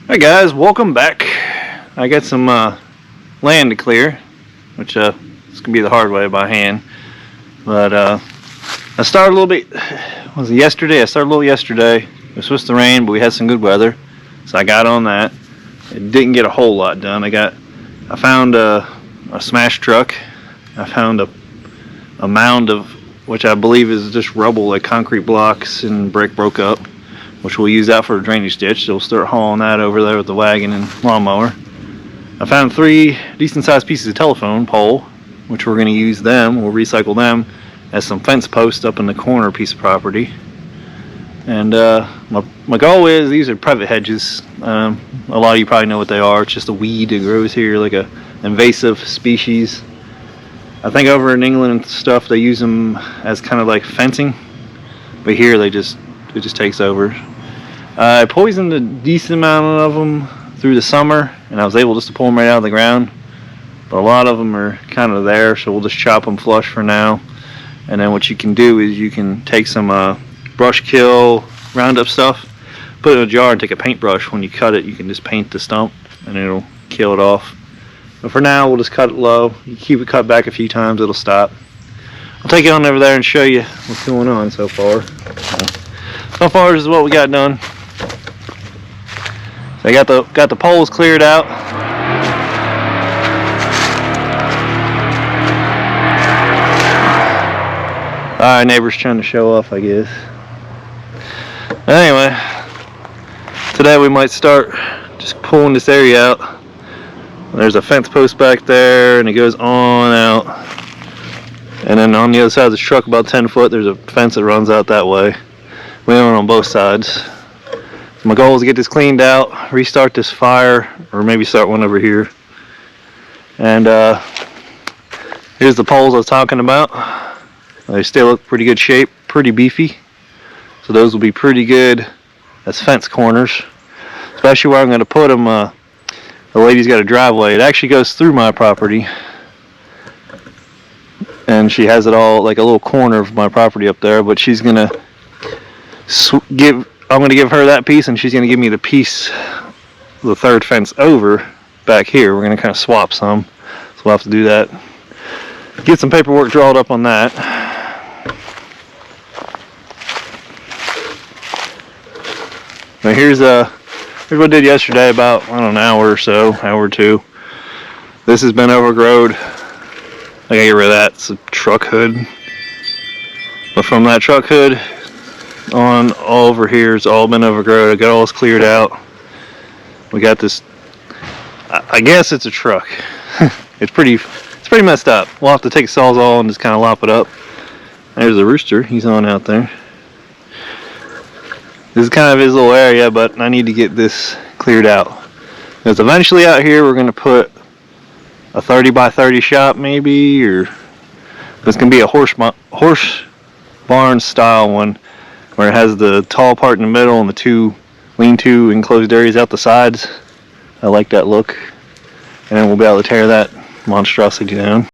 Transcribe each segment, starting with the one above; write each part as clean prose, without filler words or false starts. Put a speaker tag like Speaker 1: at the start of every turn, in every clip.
Speaker 1: Hey guys, welcome back. I got some land to clear, which this can be the hard way by hand. But I started a little bit. Was it yesterday? I started a little yesterday. It was supposed to rain, but we had some good weather, so I got on that. It didn't get a whole lot done. I found a smash truck. I found a mound of which I believe is just rubble, like concrete blocks and brick broke up, which we'll use out for a drainage ditch. So we'll start hauling that over there with the wagon and lawnmower. I found 3 decent sized pieces of telephone pole, which we're going to use them. We'll recycle them as some fence posts up in the corner piece of property. And my goal is, these are privet hedges. A lot of you probably know what they are. It's just a weed that grows here, like a invasive species. I think over in England and stuff they use them as kind of like fencing, but here it just takes over. I poisoned a decent amount of them through the summer, and I was able just to pull them right out of the ground. But a lot of them are kind of there, so we'll just chop them flush for now. And then what you can do is you can take some brush kill, Roundup stuff, put it in a jar and take a paintbrush. When you cut it, you can just paint the stump and it'll kill it off. But for now, we'll just cut it low. You keep it cut back a few times, it'll stop. I'll take it on over there and show you what's going on so far. So far, this is what we got done. So I got the poles cleared out. Alright, neighbor's trying to show off, I guess. Anyway, today we might start just pulling this area out. There's a fence post back there, and it goes on out. And then on the other side of this truck, about 10 foot, there's a fence that runs out that way. We own on both sides. My goal is to get this cleaned out, restart this fire, or maybe start one over here. And here's the poles I was talking about. They still look pretty good shape, pretty beefy. So those will be pretty good as fence corners. Especially where I'm going to put them. The lady's got a driveway. It actually goes through my property. And she has it all like a little corner of my property up there. But she's going to I'm going to give her that piece, and she's going to give me the piece, the third fence over back here. We're going to kind of swap some. So we'll have to do that. Get some paperwork drawn up on that. Now here's what I did yesterday, about, I don't know, an hour or so, hour or two. This has been overgrown. I gotta get rid of that. It's a truck hood. But from that truck hood on all over here, it's all been overgrown. I got all this cleared out. We got this, I guess it's a truck. It's pretty messed up. We'll have to take a sawzall and just kind of lop it up. There's the rooster. He's on out there. This is kind of his little area, but I need to get this cleared out. Because eventually out here we're going to put a 30 by 30 shop maybe, or it's going to be a horse barn style one where it has the tall part in the middle and the 2 lean-to enclosed areas out the sides. I like that look. And then we'll be able to tear that monstrosity down.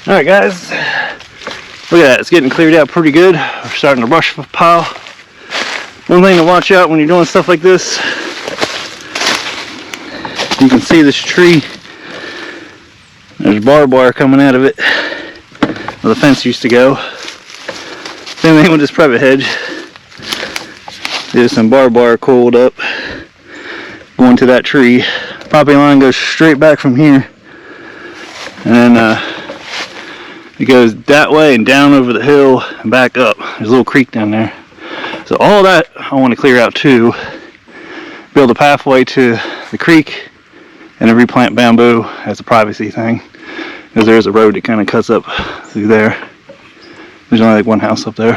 Speaker 1: Alright guys, look at that, it's getting cleared out pretty good. We're starting to brush pile. One thing to watch out when you're doing stuff like this, You can see this tree. There's barbed wire coming out of it where the fence used to go. Same thing with this privet hedge. There's some barbed wire coiled up going to that tree. Property line goes straight back from here, and then it goes that way and down over the hill and back up. There's a little creek down there. So all that I want to clear out too. Build a pathway to the creek and then replant bamboo as a privacy thing. Because there's a road that kind of cuts up through there. There's only like one house up there.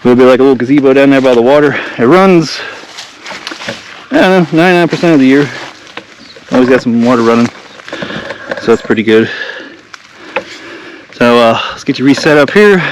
Speaker 1: There'll be like a little gazebo down there by the water. It runs, I don't know, 99% of the year. Always got some water running. So that's pretty good. So let's get you reset up here.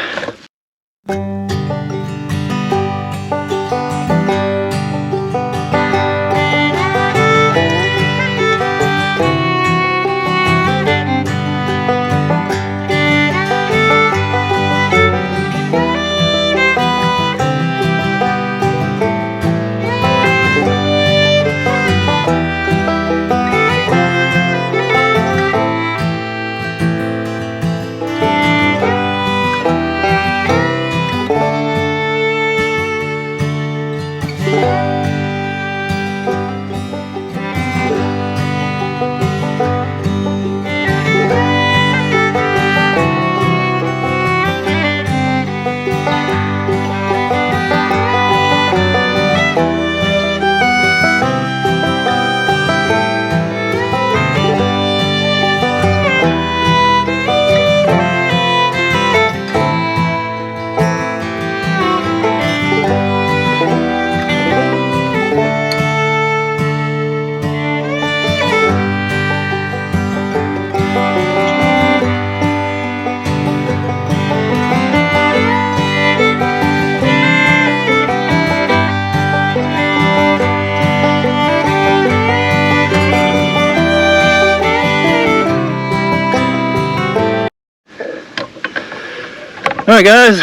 Speaker 1: Alright guys,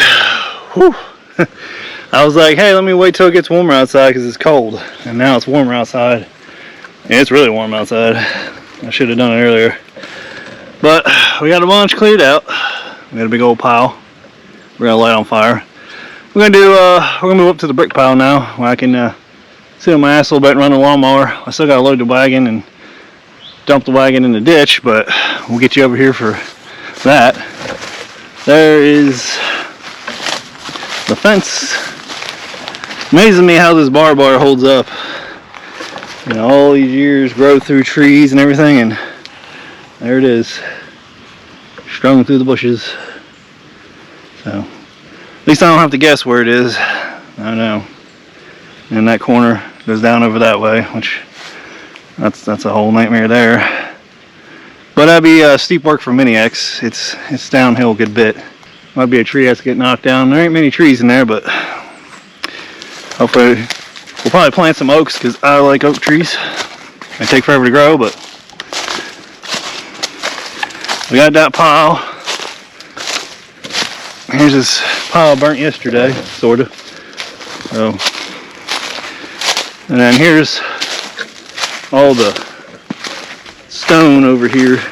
Speaker 1: whew. I was like, hey, let me wait till it gets warmer outside because it's cold. And now it's warmer outside. And it's really warm outside. I should have done it earlier. But we got a bunch cleared out. We got a big old pile. We're gonna light on fire. We're gonna move up to the brick pile now where I can sit on my ass a little bit and run the lawnmower. I still gotta load the wagon and dump the wagon in the ditch, but we'll get you over here for that. There is the fence. Amazing me how this barbed wire holds up. You know, all these years grow through trees and everything, and there it is, strung through the bushes. So at least I don't have to guess where it is. I know. And that corner goes down over that way, which that's a whole nightmare there. But that'd be steep work for Mini X. It's downhill a good bit. Might be a tree has to get knocked down. There ain't many trees in there, but hopefully we'll probably plant some oaks because I like oak trees. They take forever to grow, but we got that pile. Here's this pile burnt yesterday, sort of. So, and then here's all the stone over here.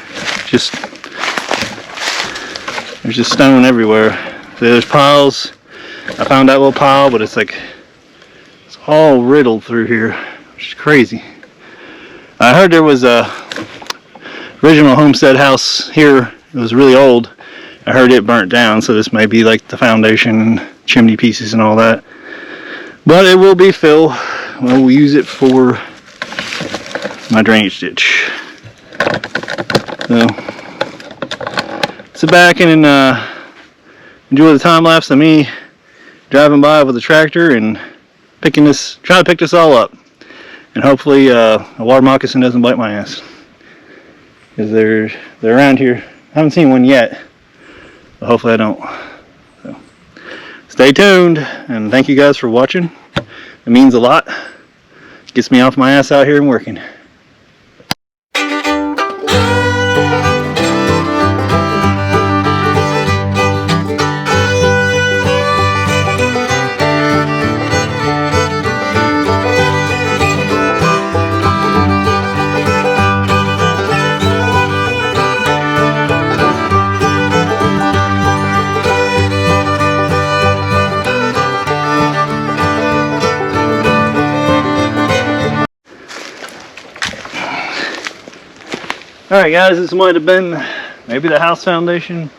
Speaker 1: There's just stone everywhere. So there's piles. I found that little pile, but it's all riddled through here, which is crazy. I heard there was a original homestead house here. It was really old. I heard it burnt down, so this may be like the foundation and chimney pieces and all that. But it will be fill. We'll use it for my drainage ditch. So sit back and enjoy the time lapse of me driving by with the tractor and trying to pick this all up. And hopefully a water moccasin doesn't bite my ass. Because they're around here. I haven't seen one yet. But hopefully I don't. So, stay tuned and thank you guys for watching. It means a lot. Gets me off my ass out here and working. Alright guys, this might have been maybe the house foundation.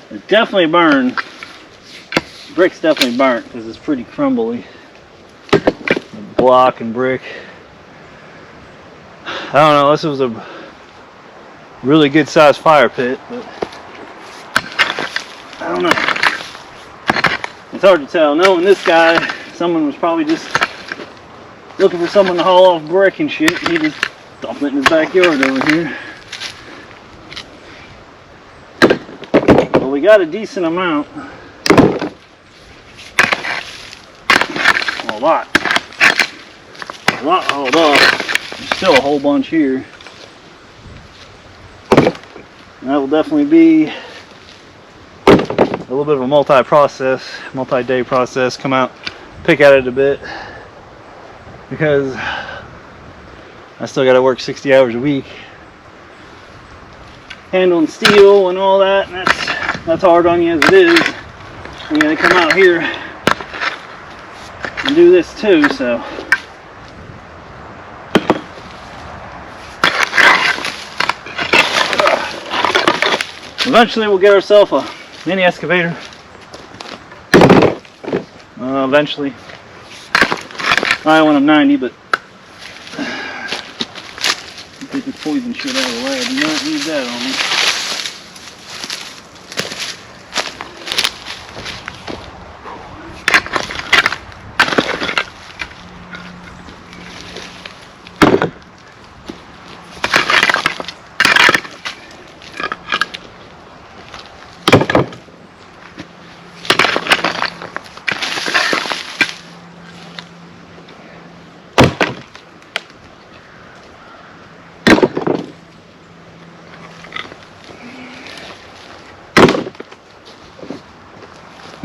Speaker 1: It definitely burned. The brick's definitely burnt because it's pretty crumbly. Block and brick. I don't know, this was a really good sized fire pit, but I don't know. It's hard to tell. Knowing this guy, someone was probably just looking for someone to haul off brick and shit. He just dumped it in his backyard over here. But we got a decent amount. A lot hauled off. There's still a whole bunch here. And that will definitely be a little bit of a multi-day process. Come out, pick at it a bit, because I still got to work 60 hours a week handling steel and all that, and that's hard on you as it is. You got to come out here and do this too, so. Eventually we'll get ourselves a mini excavator. Eventually. I when I'm 90, but get this poison shit out of the way. I do not need that on me.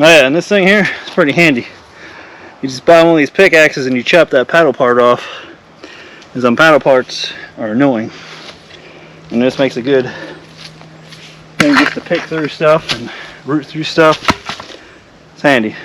Speaker 1: Oh yeah, and this thing here is pretty handy. You just buy one of these pickaxes and you chop that paddle part off, because them paddle parts are annoying. And this makes a good thing just to pick through stuff and root through stuff. It's handy.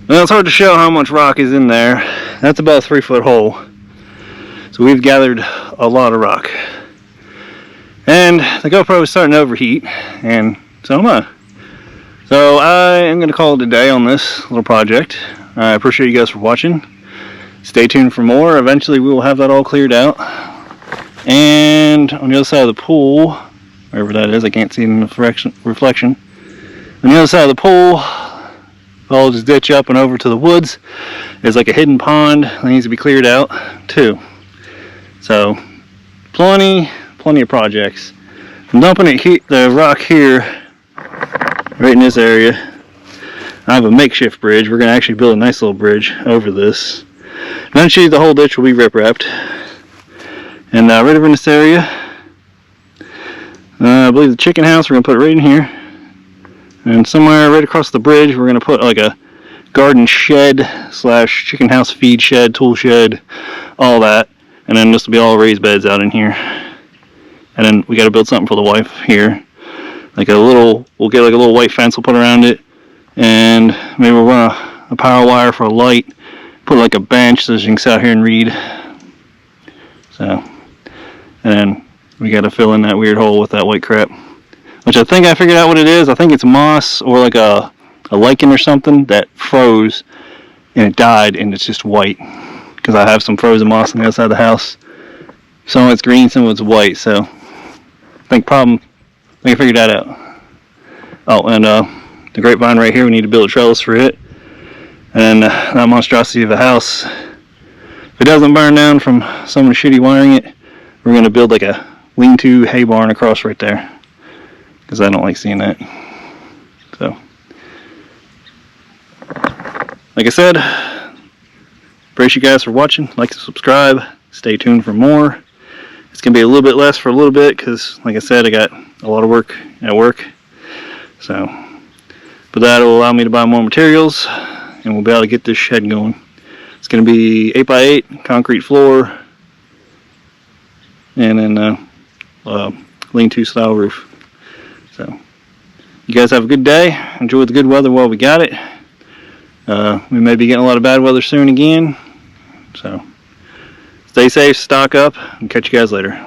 Speaker 1: Well, it's hard to show how much rock is in there. That's about a 3-foot hole. So we've gathered a lot of rock. And the GoPro is starting to overheat, and so am I. So I am going to call it a day on this little project. I appreciate you guys for watching. Stay tuned for more. Eventually we will have that all cleared out. And on the other side of the pool, wherever that is, I can't see it in the reflection. On the other side of the pool, follow this ditch up and over to the woods. There's like a hidden pond that needs to be cleared out too. So plenty of projects. I'm dumping the rock here, right in this area. I have a makeshift bridge. We're going to actually build a nice little bridge over this. Eventually the whole ditch will be rip-wrapped. And right over in this area, I believe the chicken house, we're going to put it right in here. And somewhere right across the bridge, we're going to put like a garden shed slash chicken house feed shed, tool shed, all that. And then this will be all raised beds out in here. And then we got to build something for the wife here. Like we'll get like a little white fence we'll put around it. And maybe we'll run a power wire for a light. Put like a bench so she can sit out here and read. So, and then we got to fill in that weird hole with that white crap. Which I think I figured out what it is. I think it's moss or like a lichen or something that froze and it died and it's just white. Because I have some frozen moss on the outside of the house. Some of it's green, some of it's white. So I think I figured that out. Oh, and the grapevine right here, we need to build a trellis for it. And that monstrosity of a house, if it doesn't burn down from someone shitty wiring it, we're going to build like a lean-to hay barn across right there. Because I don't like seeing that. So, like I said, appreciate you guys for watching. Like and subscribe. Stay tuned for more. It's going to be a little bit less for a little bit because, like I said, I got a lot of work at work. So, but that will allow me to buy more materials and we'll be able to get this shed going. It's going to be 8x8 concrete floor and then lean-to style roof. So, you guys have a good day. Enjoy the good weather while we got it. We may be getting a lot of bad weather soon again. So, stay safe, stock up, and catch you guys later.